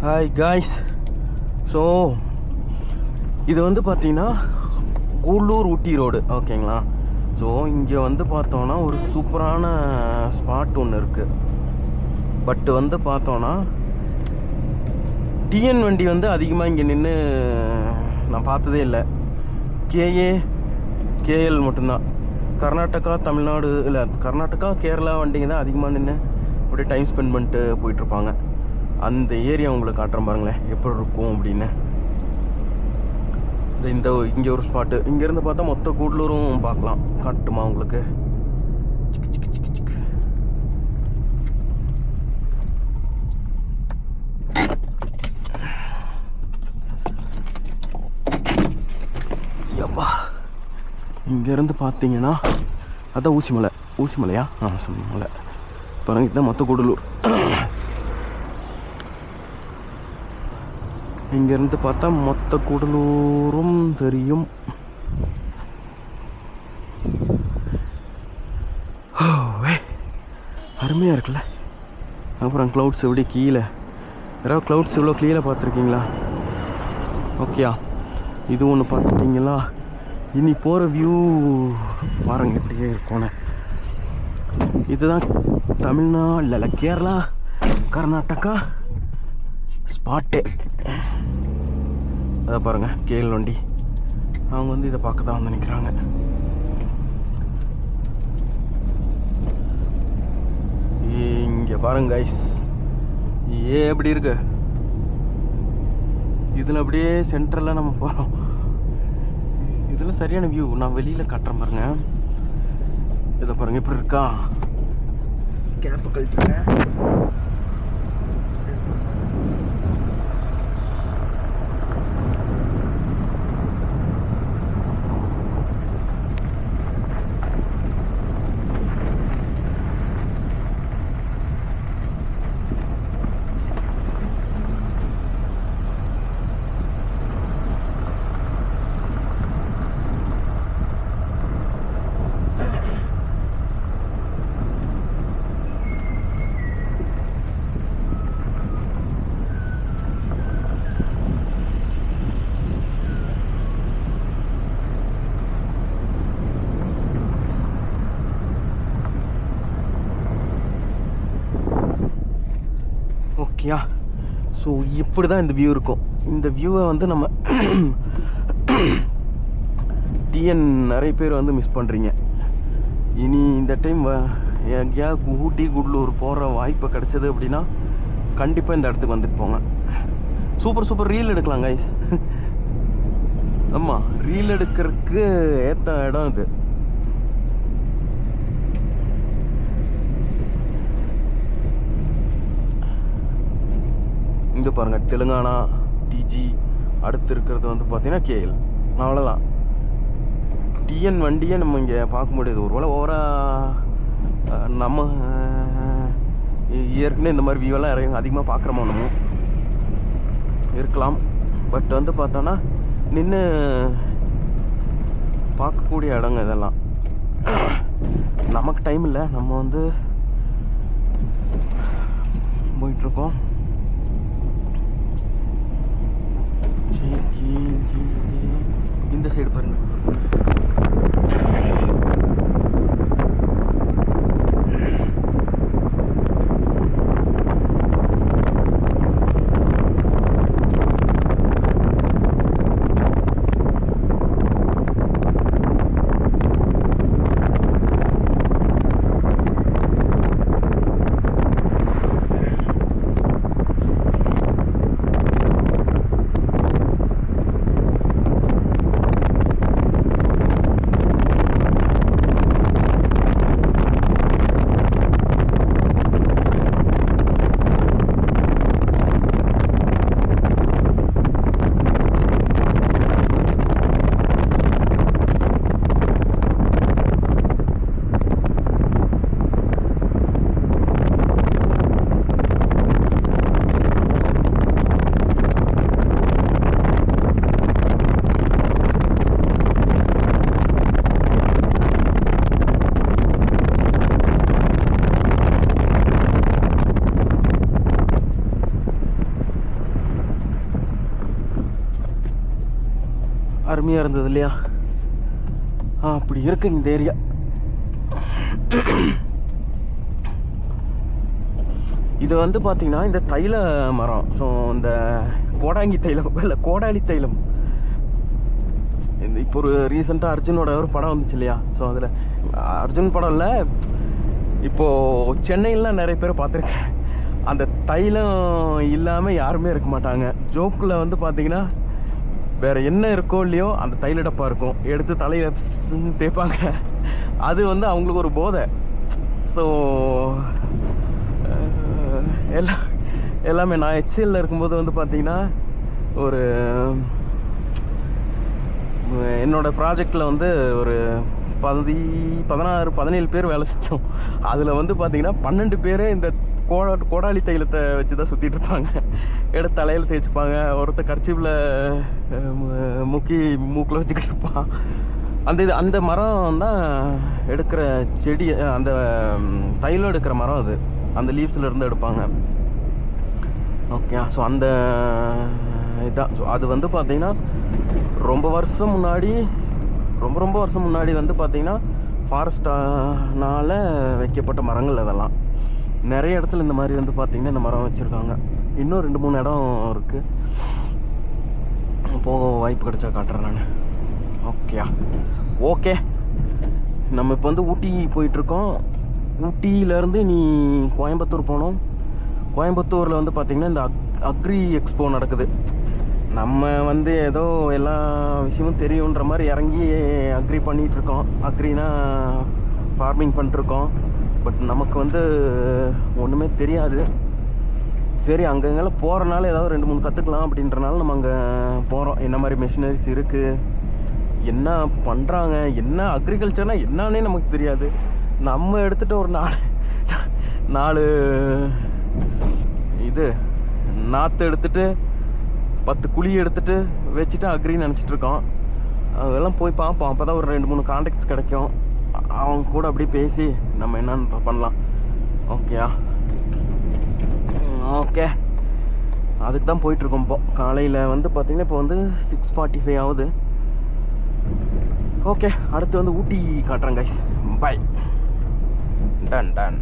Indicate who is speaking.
Speaker 1: Hi guys. So இது வந்து பார்த்தீங்கன்னா கூடலூர் ஊட்டி ரோடு, ஓகேங்களா? ஸோ இங்கே வந்து பார்த்தோன்னா ஒரு சூப்பரான ஸ்பாட் ஒன்று இருக்குது. பட் வந்து பார்த்தோன்னா டிஎன் வண்டி வந்து அதிகமாக இங்கே நின்று நான் பார்த்ததே இல்லை. கேஎல் மட்டும்தான். கர்நாடகா, தமிழ்நாடு இல்லை, கர்நாடகா, கேரளா வண்டிங்க தான் அதிகமாக நின்று அப்படியே டைம் ஸ்பெண்ட் பண்ணிட்டு போயிட்டுருப்பாங்க. அந்த ஏரியா உங்களுக்கு காட்டுறேன் பாருங்களேன் எப்படி இருக்கும் அப்படின்னு. இந்த இங்கே ஒரு ஸ்பாட்டு, இங்கேருந்து பார்த்தா மொத்த கூடலூரும் பார்க்கலாம். காட்டுமா உங்களுக்கு? யப்பா, இங்கேருந்து பார்த்தீங்கன்னா அதான் ஊசிமலையா? மலை பாருங்க, இதுதான் மொத்த கூடலூர். இங்கேருந்து பார்த்தா மொத்த கூடலூரும் தெரியும். அருமையாக இருக்குல்ல? அப்புறம் க்ளவுட்ஸ் எப்படி கீழே, யாராவது க்ளவுட்ஸ் இவ்வளோ கிளியராக பார்த்துருக்கீங்களா? ஓகேயா, இது ஒன்று பார்த்துட்டிங்களா? இனி போகிற வியூ பாருங்க எப்படியே இருக்கோன்னு. இதுதான் தமிழ்நாடு இல்லை, கேரளா, கர்நாடகா ஸ்பாட்டு. அதை பாருங்கள், கேஎல் வண்டி. அவங்க வந்து இதை பார்க்க தான் வந்து நிற்கிறாங்க. இங்கே பாருங்க கைஸ், எப்படி இருக்கு? இதில் அப்படியே சென்டரில் நம்ம போகிறோம். இதில் சரியான வியூ. நான் வெளியில் காட்டுறேன் பாருங்க. இதை பாருங்க எப்படி இருக்கா? கேப்பை கழிச்சுட்டேன். ஓகேயா? ஸோ இப்படி தான் இந்த வியூ இருக்கும். இந்த வியூவை வந்து நம்ம டிஎன் நிறைய பேர் வந்து மிஸ் பண்ணுறீங்க. இனி இந்த டைம் எங்கேயா ஊட்டி கூடலூர் போகிற வாய்ப்பு கிடச்சது அப்படின்னா கண்டிப்பாக இந்த இடத்துக்கு வந்துட்டு போங்க. சூப்பர் ரீல் எடுக்கலாம் கைஸ். ஆமாம், ரீல் எடுக்கிறதுக்கு ஏற்ற இடம் இது. இங்கே பாருங்கள், தெலுங்கானா டிஜி, அடுத்து இருக்கிறது வந்து பார்த்தீங்கன்னா கேஎல். அவ்வளோதான். டிஎன் வண்டியை நம்ம இங்கே பார்க்க முடியாது. ஒருவேளை நம்ம ஏற்கனவே இந்த மாதிரி வியூவெல்லாம் அதிகமாக பார்க்குறோமோ நம்ம இருக்கலாம். பட் வந்து பார்த்தோன்னா நின்று பார்க்கக்கூடிய இடங்க இதெல்லாம். நமக்கு டைம் இல்லை, நம்ம வந்து போயிட்டுருக்கோம். இந்த சைடு பாருங்க. அருமையாக இருந்தது இல்லையா? அப்படி இருக்கு இந்த ஏரியா. இது வந்து பார்த்தீங்கன்னா இந்த தைல மரம். ஸோ இந்த கோடாங்கி தைலம் இல்லை கோடாலி தைலம். இந்த இப்போ ஒரு ரீசெண்டாக அர்ஜுனோட ஒரு படம் வந்துச்சு இல்லையா? ஸோ அதில் அர்ஜுன் படம் இல்லை, இப்போது சென்னையிலாம் நிறைய பேர் பார்த்துருக்கேன். அந்த தைலம் இல்லாமல் யாருமே இருக்க மாட்டாங்க. ஜோக்கில் வந்து பார்த்தீங்கன்னா வேறு என்ன இருக்கோ இல்லையோ அந்த தைல டப்பா இருக்கும், எடுத்து தலையில் தேய்ப்பாங்க. அது வந்து அவங்களுக்கு ஒரு போதை. ஸோ எல்லாமே நான் HCL இருக்கும்போது வந்து பார்த்தீங்கன்னா ஒரு என்னோடய ப்ராஜெக்டில் வந்து ஒரு 17 பேர் வேலை செஞ்சோம். அதில் வந்து பார்த்தீங்கன்னா 12 பேர் இந்த கோடாலி தைலத்தை வச்சு தான் சுற்றிட்டு இருப்பாங்க. எடுத்து தலையில் தேய்ச்சிப்பாங்க. ஒருத்தர் கர்ச்சீஃபில் முக்கி மூக்கில் வச்சுக்கிட்டு இருப்பான். அந்த மரம் தான் எடுக்கிற செடி, அந்த தைலம் எடுக்கிற மரம் அது. அந்த லீவ்ஸில் இருந்து எடுப்பாங்க. ஓகே. ஸோ அந்த இதுதான். ஸோ அது வந்து பார்த்திங்கன்னா ரொம்ப வருஷம் முன்னாடி வந்து பார்த்திங்கன்னா ஃபாரஸ்டானால் வைக்கப்பட்ட மரங்கள் அதெல்லாம். நிறைய இடத்துல இந்த மாதிரி வந்து பார்த்திங்கன்னா இந்த மரம் வச்சுருக்காங்க. இன்னும் 2-3 இடம் இருக்குது. போக வாய்ப்பு கிடைச்சா காட்டுறேன் நான். ஓகே. நம்ம இப்போ வந்து ஊட்டி போயிட்டுருக்கோம். ஊட்டியிலேருந்து நீ கோயம்புத்தூர் போனோம். கோயம்புத்தூரில் வந்து பார்த்திங்கன்னா இந்த அக்ரி எக்ஸ்போ நடக்குது. நம்ம வந்து ஏதோ எல்லா விஷயமும் தெரியுன்ற மாதிரி இறங்கி அக்ரி பண்ணிகிட்ருக்கோம். அக்ரினா ஃபார்மிங் பண்ணிட்டுருக்கோம். பட் நமக்கு வந்து ஒன்றுமே தெரியாது. சரி, அங்கங்கெல்லாம் போகிறனால ஏதாவது 2-3 கற்றுக்கலாம் அப்படின்றனால நம்ம அங்கே போகிறோம். என்ன மாதிரி மிஷினரிஸ் இருக்குது, என்ன பண்ணுறாங்க, என்ன அக்ரிகல்ச்சர்னால் என்னன்னே நமக்கு தெரியாது. நம்ம எடுத்துகிட்டு ஒரு 4 இது நாற்று எடுத்துகிட்டு 10 குழி எடுத்துகிட்டு வச்சுட்டு அக்ரின்னு நினச்சிட்ருக்கோம். அதெல்லாம் போய் பார்ப்போம். அப்போ தான் ஒரு 2-3 கான்டாக்ட்ஸ் கிடைக்கும். அவங்க கூட அப்படியே பேசி நம்ம என்னன்னு பண்ணலாம். ஓகே. அதுக்கு தான் போயிட்டுருக்கோம். இப்போ காலையில் வந்து பார்த்திங்கன்னா இப்போ வந்து 6:45 ஆகுது. ஓகே, அடுத்து வந்து ஊட்டி காட்டுறேன் கைஸ். பை. டன்